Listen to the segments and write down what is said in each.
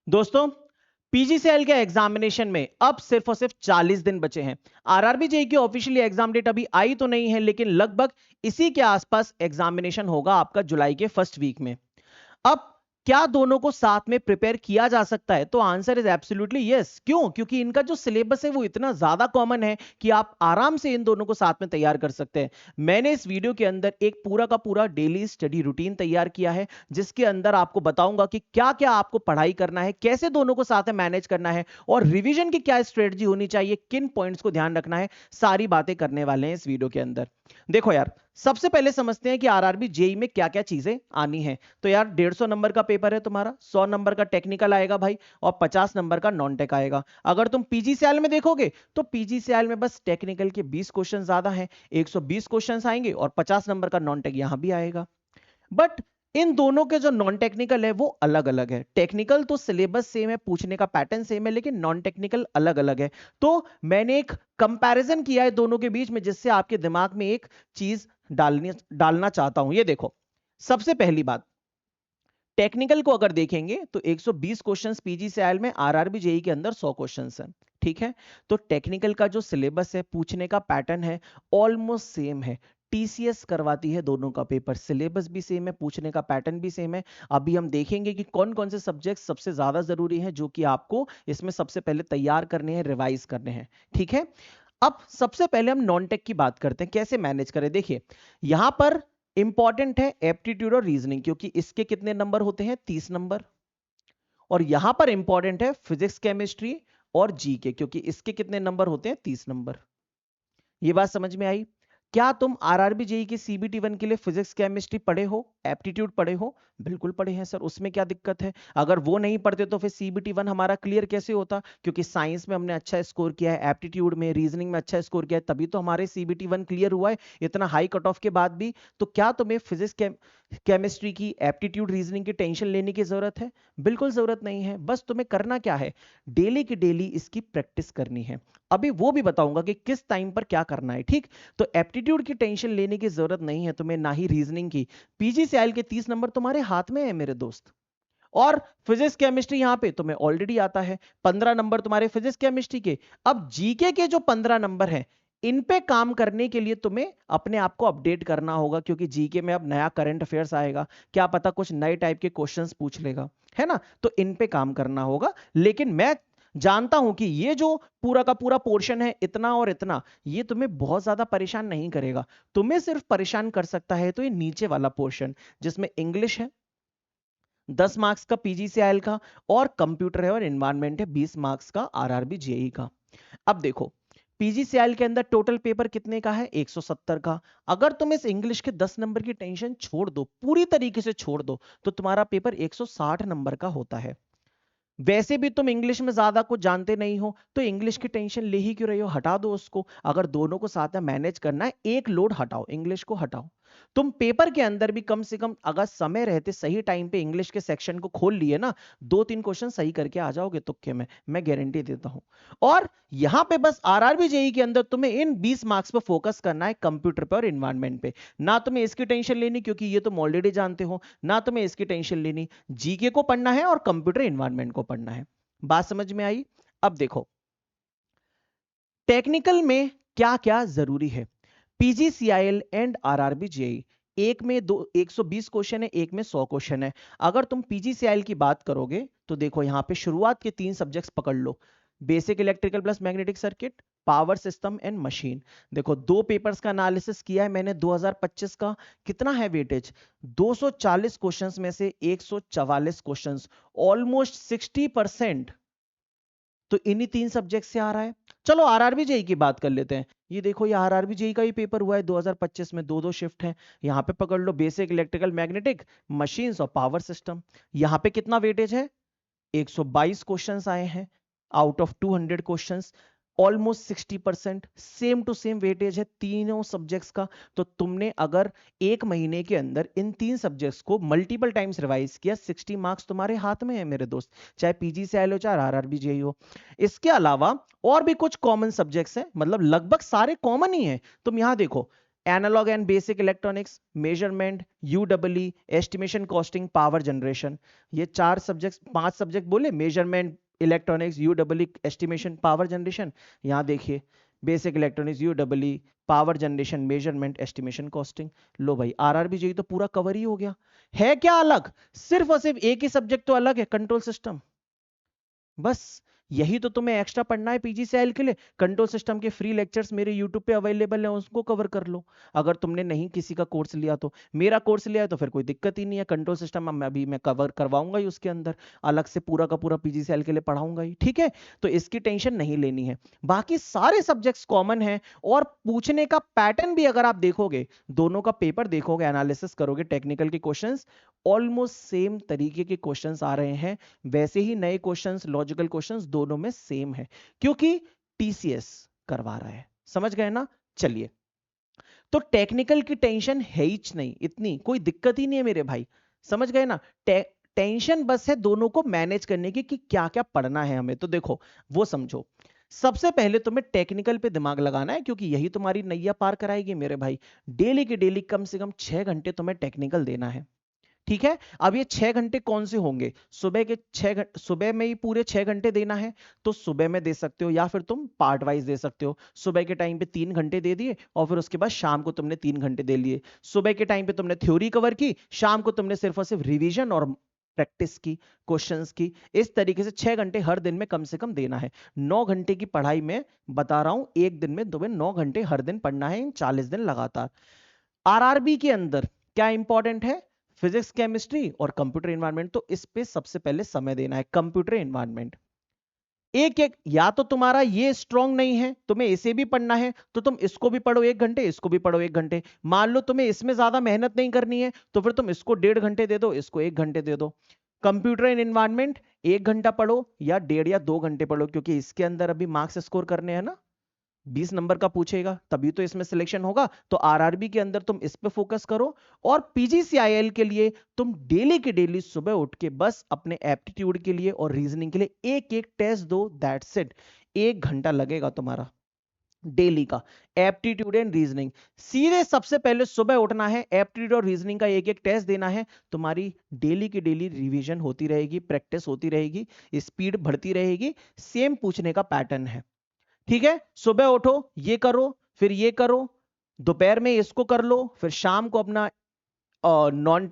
दोस्तों, पीजीसीएल के एग्जामिनेशन में अब सिर्फ और सिर्फ 40 दिन बचे हैं। आरआरबी जेई की ऑफिशियली एग्जाम डेट अभी आई तो नहीं है, लेकिन लगभग इसी के आसपास एग्जामिनेशन होगा आपका जुलाई के फर्स्ट वीक में। अब क्या दोनों को साथ में प्रिपेयर किया जा सकता है? तो आंसर इज एब्सोल्युटली यस। क्यों? क्योंकि इनका जो सिलेबस है वो इतना ज्यादा कॉमन है कि आप आराम से इन दोनों को साथ में तैयार कर सकते हैं। मैंने इस वीडियो के अंदर एक पूरा का पूरा डेली स्टडी रूटीन तैयार किया है, जिसके अंदर आपको बताऊंगा कि क्या क्या आपको पढ़ाई करना है, कैसे दोनों को साथ में मैनेज करना है और रिवीजन की क्या स्ट्रेटजी होनी चाहिए, किन पॉइंट्स को ध्यान रखना है। सारी बातें करने वाले हैं इस वीडियो के अंदर। देखो यार, सबसे पहले समझते हैं कि आरआरबी जेई में क्या क्या चीजें आनी है। तो यार 150 नंबर का पेपर है तुम्हारा, 100 नंबर का टेक्निकल आएगा भाई, और 50 नंबर का नॉन टेक आएगा। अगर तुम पीजीसीएल में देखोगे तो पीजीसीएल में बस टेक्निकल के 20 क्वेश्चन ज्यादा हैं, 120 क्वेश्चन आएंगे और 50 नंबर का नॉन टेक यहां भी आएगा। बट इन दोनों के जो नॉन टेक्निकल है वो अलग अलग है। टेक्निकल तो सिलेबस सेम है, पूछने का पैटर्न सेम है, लेकिन नॉन टेक्निकल अलग अलग है। तो मैंने एक कंपैरिजन किया है दोनों के बीच में, जिससे आपके दिमाग में एक चीज डालना चाहता हूं। ये देखो, सबसे पहली बात, टेक्निकल को अगर देखेंगे तो 120 क्वेश्चंस पीजीसीएल में, आरआरबी जेई के अंदर 100 क्वेश्चंस हैं। ठीक है, तो टेक्निकल का जो सिलेबस है, पूछने का पैटर्न है, ऑलमोस्ट सेम है। टीसीएस करवाती है दोनों का पेपर, सिलेबस भी सेम है, पूछने का पैटर्न भी सेम है। अभी हम देखेंगे कि कौन कौन से सब्जेक्ट सबसे ज्यादा जरूरी हैं, जो कि आपको इसमें सबसे पहले तैयार करने हैं, रिवाइज करने हैं। ठीक है, अब सबसे पहले हम नॉन टेक की बात करते हैं, कैसे मैनेज करें। देखिए, यहां पर इंपॉर्टेंट है एप्टीट्यूड और रीजनिंग, क्योंकि इसके कितने नंबर होते हैं? 30 नंबर। और यहां पर इंपॉर्टेंट है फिजिक्स, केमिस्ट्री और जीके, क्योंकि इसके कितने नंबर होते हैं? 30 नंबर। ये बात समझ में आई? क्या तुम आरआरबी जेई की सीबीटी 1 के लिए फिजिक्स, केमिस्ट्री पढ़े हो, एप्टीट्यूड पढ़े हो? बिल्कुल पढ़े हैं सर, उसमें क्या दिक्कत है? अगर वो नहीं पढ़ते तो फिर सीबीटी 1 हमारा क्लियर कैसे होता? क्योंकि साइंस में हमने अच्छा स्कोर किया है, एप्टीट्यूड में, रीजनिंग में अच्छा स्कोर किया है, तभी तो हमारे सीबीटी 1 क्लियर हुआ है इतना हाई कट ऑफ के बाद भी। तो क्या तुम्हें फिजिक्स, केमिस्ट्री की, एप्टीट्यूड, रीजनिंग की टेंशन लेने की जरूरत है? बिल्कुल जरूरत नहीं है। बस तुम्हें करना क्या है? डेली की डेली इसकी प्रैक्टिस करनी है। अभी वो भी बताऊंगा कि किस टाइम पर क्या करना है। ठीक, तो एप्टीट्यूड की टेंशन लेने की जरूरत नहीं है तुम्हें, ना ही रीजनिंग की। पीजीसीएल के 30 नंबर तुम्हारे हाथ में है मेरे दोस्त। और फिजिक्स, केमिस्ट्री यहां पे तुम्हें ऑलरेडी आता है, 15 नंबर तुम्हारे फिजिक्स, केमिस्ट्री के। अब जीके के जो 15 नंबर हैं, इन पे काम करने के लिए तुम्हें अपने आप को अपडेट करना होगा, क्योंकि जीके में अब नया करंट अफेयर्स आएगा, क्या पता कुछ नए टाइप के क्वेश्चंस पूछ लेगा, है ना? तो इन पे काम करना होगा। लेकिन मैं जानता हूं कि ये जो पूरा का पूरा पोर्शन है, इतना और इतना, ये तुम्हें बहुत ज्यादा परेशान नहीं करेगा। तुम्हें सिर्फ परेशान कर सकता है तो ये नीचे वाला पोर्शन, जिसमें इंग्लिश है 10 मार्क्स का पीजीसीएल का, और कंप्यूटर है और एनवायरनमेंट है 20 मार्क्स का आरआरबी जेई का। अब देखो, पीजीसीएल के अंदर टोटल पेपर कितने का है? 170 का। अगर तुम इस इंग्लिश के 10 नंबर की टेंशन छोड़ दो, पूरी तरीके से छोड़ दो, तो तुम्हारा पेपर 160 नंबर का होता है। वैसे भी तुम इंग्लिश में ज्यादा कुछ जानते नहीं हो, तो इंग्लिश की टेंशन ले ही क्यों रहे हो? हटा दो उसको। अगर दोनों को साथ में मैनेज करना है, एक लोड हटाओ, इंग्लिश को हटाओ। तुम पेपर के अंदर भी कम से कम अगर समय रहते सही टाइम पे इंग्लिश के सेक्शन को खोल लिए ना, 2-3 क्वेश्चन सही करके आ जाओगे तुक्के में, मैं गारंटी देता हूं। और यहां पे बस आरआरबी जेई के अंदर तुम्हें इन 20 मार्क्स पे फोकस करना है, कंप्यूटर पे और एनवायरनमेंट पे। ना तुम्हें इसकी टेंशन लेनी, क्योंकि ये तुम ऑलरेडी जानते हो, ना तुम्हें इसकी टेंशन लेनी। जीके को पढ़ना है और कंप्यूटर एनवायरनमेंट को पढ़ना है। बात समझ में आई? अब देखो, टेक्निकल में क्या क्या जरूरी है। पीजीसीआईएल एंड आरआरबी जेई, एक में दो 120 क्वेश्चन है, एक में 100 क्वेश्चन है। अगर तुम पीजीसीआईएल की बात करोगे तो देखो, यहां पे शुरुआत के 3 सब्जेक्ट्स पकड़ लो, basic electrical plus magnetic circuit, power system and machine. देखो, 2 पेपर्स का एनालिसिस किया है मैंने 2025 का। कितना है वेटेज? 240 क्वेश्चंस में से 144 क्वेश्चंस, ऑलमोस्ट 60%। तो इन्हीं 3 सब्जेक्ट से आ रहा है। चलो आरआरबी जेई की बात कर लेते हैं। ये देखो, ये आरआरबी जेई का ही पेपर हुआ है 2025 में, 2-2 शिफ्ट है। यहां पे पकड़ लो, बेसिक इलेक्ट्रिकल मैग्नेटिक, मशीन्स और पावर सिस्टम। यहां पे कितना वेटेज है? 122 क्वेश्चंस आए हैं out of 200 questions, almost 60%। Same to same weightage है तीनों सब्जेक्ट्स का। तो तुमने अगर एक महीने के अंदर इन 3 सब्जेक्ट्स को मल्टीपल टाइम्स रिवाइज किया, 60 मार्क्स तुम्हारे हाथ में है मेरे दोस्त, चाहे पीजी से हो चाहे आरआरबी जेई हो। इसके अलावा और भी कुछ कॉमन सब्जेक्ट्स हैं, मतलब लगभग सारे कॉमन ही हैं। तुम यहां देखो, analog and basic electronics, measurement, UW, estimation, costing, power generation. ये 5 सब्जेक्ट बोले, measurement, electronics, UW, estimation, power generation. यहाँ देखिए basic electronics, UW, power generation, measurement, estimation, costing. लो भाई आरआरबी जेईई तो पूरा कवर ही हो गया। है क्या अलग? सिर्फ और सिर्फ एक ही सब्जेक्ट तो अलग है, कंट्रोल सिस्टम। बस यही तो तुम्हें एक्स्ट्रा पढ़ना है पीजीसीएल के लिए। कंट्रोल सिस्टम के फ्री लेक्चर्स मेरे यूट्यूब पे अवेलेबल है, उसको कवर कर लो। अगर तुमने नहीं किसी का कोर्स लिया तो, मेरा कोर्स लिया है तो फिर कोई दिक्कत ही नहीं है। कंट्रोल सिस्टम मैं कवर करवाऊंगा ही, उसके अंदर अलग से पूरा का पूरा पीजीसीएल के लिए पढ़ाऊंगा ही, ठीक है। तो इसकी टेंशन नहीं लेनी है। बाकी सारे सब्जेक्ट्स कॉमन है, और पूछने का पैटर्न भी अगर आप देखोगे, दोनों का पेपर देखोगे, एनालिसिस करोगे, टेक्निकल के क्वेश्चंस ऑलमोस्ट सेम तरीके के क्वेश्चंस आ रहे हैं। वैसे ही नए क्वेश्चंस, लॉजिकल क्वेश्चंस दोनों में सेम है, क्योंकि टीसीएस करवा रहा है। समझ गए ना? चलिए, तो टेक्निकल की टेंशन है ही नहीं, इतनी कोई दिक्कत ही नहीं है मेरे भाई। समझ गए ना? टेंशन बस है दोनों को मैनेज करने की कि क्या क्या पढ़ना है हमें। तो देखो वो समझो, सबसे पहले तुम्हें टेक्निकल पे दिमाग लगाना है, क्योंकि यही तुम्हारी नैया पार कराएगी मेरे भाई। डेली के डेली कम से कम 6 घंटे तुम्हें टेक्निकल देना है, ठीक है। अब ये 6 घंटे कौन से होंगे? सुबह के 6 घंटे, सुबह में ही पूरे 6 घंटे देना है तो सुबह में दे सकते हो, या फिर तुम पार्ट वाइज दे सकते हो। सुबह के टाइम पे 3 घंटे दे दिए, और फिर उसके बाद शाम को तुमने 3 घंटे दे लिए। सुबह के टाइम पे तुमने थ्योरी कवर की, शाम को तुमने सिर्फ और सिर्फ रिवीजन और प्रैक्टिस की, क्वेश्चंस की। इस तरीके से 6 घंटे हर दिन में कम से कम देना है। 9 घंटे की पढ़ाई में बता रहा हूं, एक दिन में तुम्हें 9 घंटे हर दिन पढ़ना है, इन 40 दिन लगातार। आरआरबी के अंदर क्या इंपॉर्टेंट है? फिजिक्स, केमिस्ट्री और कंप्यूटर एनवायरनमेंट। तो इस पे सबसे पहले समय देना है, कंप्यूटर एनवायरनमेंट। एक एक, या तो तुम्हारा ये स्ट्रांग नहीं है, तुम्हें इसे भी पढ़ना है, तो तुम इसको भी पढ़ो 1 घंटे, इसको भी पढ़ो 1 घंटे। मान लो तुम्हें इसमें ज्यादा मेहनत नहीं करनी है, तो फिर तुम इसको 1.5 घंटे दे दो, इसको 1 घंटे दे दो। कंप्यूटर एंड एनवायरनमेंट 1 घंटा पढ़ो, या 1.5 या 2 घंटे पढ़ो, क्योंकि इसके अंदर अभी मार्क्स स्कोर करने हैं ना, 20 नंबर का पूछेगा, तभी तो इसमें सिलेक्शन होगा। तो आरआरबी के अंदर तुम इस पे फोकस करो, और पीजीसीआईएल के लिए तुम डेली के डेली सुबह उठ के बस अपने एप्टीट्यूड के लिए और रीजनिंग के लिए एक एक टेस्ट दो, दैट्स इट। 1 घंटा लगेगा तुम्हारा डेली का, एप्टीट्यूड एंड रीजनिंग। सीधे सबसे पहले सुबह उठना है, एप्टीट्यूड और रीजनिंग का एक एक टेस्ट देना है। तुम्हारी डेली की डेली रिवीजन होती रहेगी, प्रैक्टिस होती रहेगी, स्पीड बढ़ती रहेगी। सेम पूछने का पैटर्न है, ठीक है। सुबह उठो, ये करो, फिर ये करो, दोपहर में इसको कर लो, फिर शाम को अपना नॉन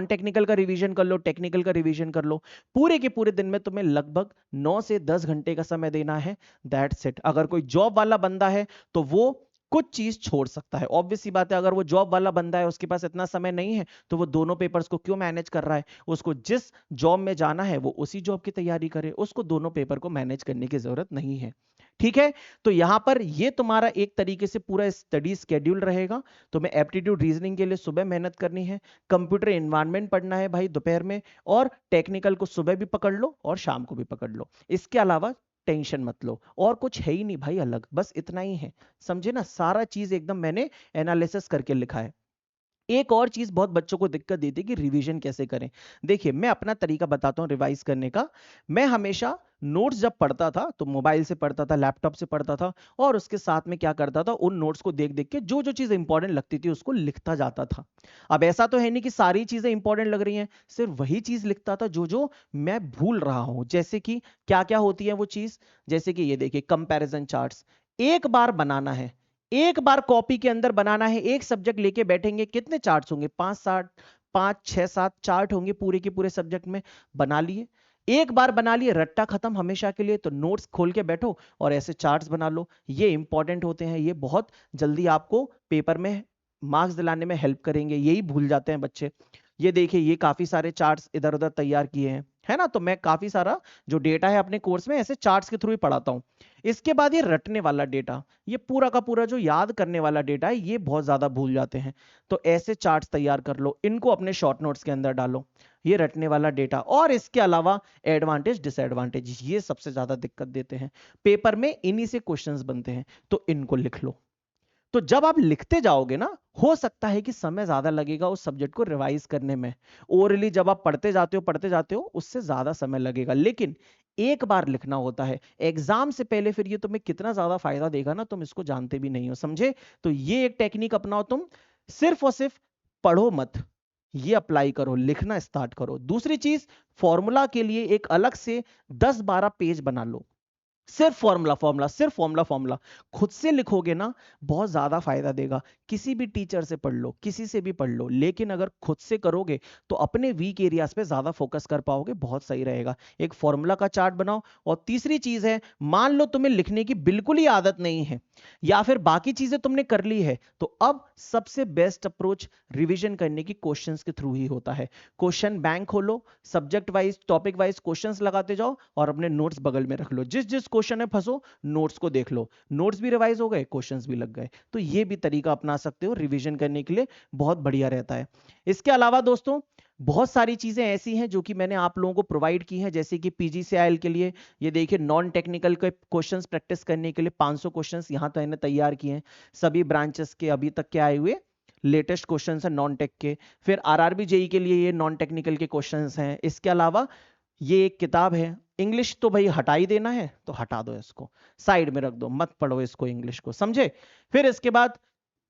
टेक्निकल का रिवीजन कर लो, टेक्निकल का रिवीजन कर लो। पूरे के पूरे दिन में तुम्हें लगभग 9 से 10 घंटे का समय देना है, दैट्स इट। अगर कोई जॉब वाला बंदा है तो वो कुछ चीज छोड़ सकता है, ऑब्वियस सी बात है। अगर वो जॉब वाला बंदा है, उसके पास इतना समय नहीं है, तो वो दोनों पेपर्स को क्यों मैनेज कर रहा है? उसको जिस जॉब में जाना है वो उसी जॉब की तैयारी करे, उसको दोनों पेपर को मैनेज करने की जरूरत नहीं है, ठीक है। तो यहां पर ये तुम्हारा एक तरीके से पूरा स्टडी स्केड्यूल रहेगा। तुम्हें एप्टीट्यूड रीजनिंग के लिए सुबह मेहनत करनी है, कंप्यूटर एनवायरनमेंट पढ़ना है भाई दोपहर में, और टेक्निकल को सुबह भी पकड़ लो और शाम को भी पकड़ लो। इसके अलावा टेंशन मत लो, और कुछ है ही नहीं भाई अलग, बस इतना ही है। समझे ना? सारा चीज एकदम मैंने एनालिसिस करके लिखा है। एक और चीज बहुत बच्चों को दिक्कत देती है कि रिवीजन कैसे करें। देखिए मैं अपना तरीका बताता हूं रिवाइज करने का। मैं हमेशा नोट्स जब पढ़ता था तो मोबाइल से पढ़ता था, लैपटॉप से पढ़ता था, और उसके साथ में क्या करता था, उन नोट्स को देख देख के जो जो चीज इंपॉर्टेंट लगती थी उसको लिखता जाता था। अब ऐसा तो है नहीं कि सारी चीजें इंपॉर्टेंट लग रही हैं, सिर्फ वही चीज लिखता था जो जो मैं भूल रहा हूं। जैसे कि क्या क्या होती है वो चीज, जैसे कि ये देखिए कंपैरिजन चार्ट्स, एक बार बनाना है, एक बार कॉपी के अंदर बनाना है। एक सब्जेक्ट लेके बैठेंगे, कितने चार्ट्स होंगे? 5 6 7 चार्ट होंगे पूरे के पूरे सब्जेक्ट में। बना लिए, एक बार बना लिए, रट्टा खत्म हमेशा के लिए। तो नोट्स खोल के बैठो और ऐसे चार्ट्स बना लो। ये इंपॉर्टेंट होते हैं, ये बहुत जल्दी आपको पेपर में मार्क्स दिलाने में हेल्प करेंगे। यही भूल जाते हैं बच्चे। ये देखिए, ये काफी सारे चार्ट्स इधर उधर तैयार किए हैं, है ना। तो मैं काफी सारा जो डेटा है अपने कोर्स में ऐसे चार्ट्स के थ्रू ही पढ़ाता हूं। इसके बाद ये रटने वाला डेटा, ये पूरा का पूरा जो याद करने वाला डेटा है, ये बहुत ज्यादा भूल जाते हैं। तो ऐसे चार्ट्स तैयार कर लो, इनको अपने शॉर्ट नोट्स के अंदर डालो, ये रटने वाला डेटा। और इसके अलावा एडवांटेज डिसएडवांटेज, ये सबसे ज्यादा दिक्कत देते हैं पेपर में, इन्हीं से क्वेश्चंस बनते हैं, तो इनको लिख लो। तो जब आप लिखते जाओगे ना, हो सकता है कि समय ज्यादा लगेगा उस सब्जेक्ट को रिवाइज करने में। ओरली जब आप पढ़ते जाते हो उससे ज्यादा समय लगेगा, लेकिन एक बार लिखना होता है एग्जाम से पहले। फिर ये तुम्हें कितना ज्यादा फायदा देगा ना, तुम इसको जानते भी नहीं हो, समझे? तो ये एक टेक्निक अपनाओ तुम, सिर्फ और सिर्फ पढ़ो मत, ये अप्लाई करो, लिखना स्टार्ट करो। दूसरी चीज, फॉर्मूला के लिए एक अलग से 10-12 पेज बना लो, सिर्फ फॉर्मूला फॉर्मूला, सिर्फ फॉर्मूला फॉर्मूला। खुद से लिखोगे ना बहुत ज्यादा फायदा देगा। किसी भी टीचर से पढ़ लो, किसी से भी पढ़ लो, लेकिन अगर खुद से करोगे तो अपने वीक एरियाज पे ज्यादा फोकस कर पाओगे, बहुत सही रहेगा। एक फॉर्मूला का चार्ट बनाओ। और तीसरी चीज है, मान लो तुम्हें लिखने की बिल्कुल ही आदत नहीं है या फिर बाकी चीजें तुमने कर ली है, तो अब सबसे बेस्ट अप्रोच रिवीजन करने की क्वेश्चंस के थ्रू ही होता है। क्वेश्चन बैंक खोलो, subject wise topic wise questions लगाते जाओ और अपने नोट्स बगल में रख लो। जिस जिस क्वेश्चन में फंसो नोट्स को देख लो, नोट्स भी रिवाइज हो गए, क्वेश्चंस भी लग गए। तो ये भी तरीका अपना सकते हो रिवीजन करने के लिए, बहुत बढ़िया रहता है। इसके अलावा दोस्तों बहुत सारी चीजें ऐसी हैं जो कि मैंने आप लोगों को प्रोवाइड की हैं, जैसे कि पीजीसीआईएल के लिए ये देखिए नॉन टेक्निकल के क्वेश्चंस प्रैक्टिस करने के लिए 500 क्वेश्चंस यहां तक मैंने तैयार किए हैं, सभी ब्रांचेस के अभी तक के आए हुए लेटेस्ट क्वेश्चंस हैं नॉन टेक के। फिर आरआरबी जेई के लिए ये नॉन टेक्निकल के क्वेश्चंस हैं। इसके अलावा ये एक किताब है, इंग्लिश तो भाई हटा ही देना है तो हटा दो, इसको साइड में रख दो, मत पढ़ो इसको इंग्लिश को, समझे? फिर इसके बाद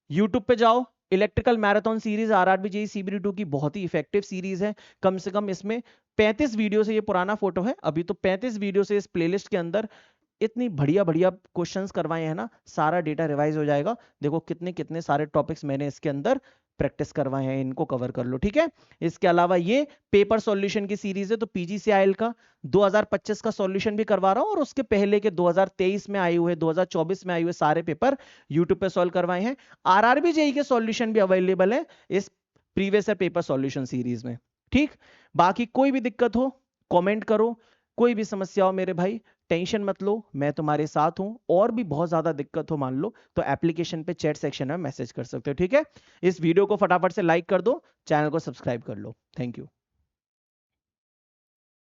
यूट्यूब पे जाओ, electrical marathon series RRB JE सीबीडी2 की बहुत ही इफेक्टिव सीरीज है। कम से कम इसमें 35 वीडियो से, ये पुराना फोटो है अभी, तो 35 वीडियो से इस प्लेलिस्ट के अंदर इतनी बढ़िया बढ़िया क्वेश्चंस करवाए हैं ना, सारा डेटा रिवाइज हो जाएगा। देखो कितने कितने सारे टॉपिक्स मैंने इसके अंदर प्रैक्टिस करवाए हैं, इनको कवर कर लो, ठीक है? इसके अलावा ये पेपर सॉल्यूशन की सीरीज है, तो पीजीसीआईएल का 2025 का सॉल्यूशन भी करवा रहा हूं और उसके पहले के 2023 में आए हुए, 2024 में आए हुए सारे पेपर यूट्यूब पे सॉल्व करवाए हैं। आरआरबी जेई के सॉल्यूशन भी अवेलेबल है इस previous year paper solution series में, ठीक? बाकी कोई भी दिक्कत हो कमेंट करो, कोई भी समस्या हो मेरे भाई टेंशन मत लो, मैं तुम्हारे साथ हूं। और भी बहुत ज्यादा दिक्कत हो मान लो तो एप्लीकेशन पे चैट सेक्शन में मैसेज कर सकते हो, ठीक है? इस वीडियो को फटाफट से लाइक कर दो, चैनल को सब्सक्राइब कर लो। Thank you.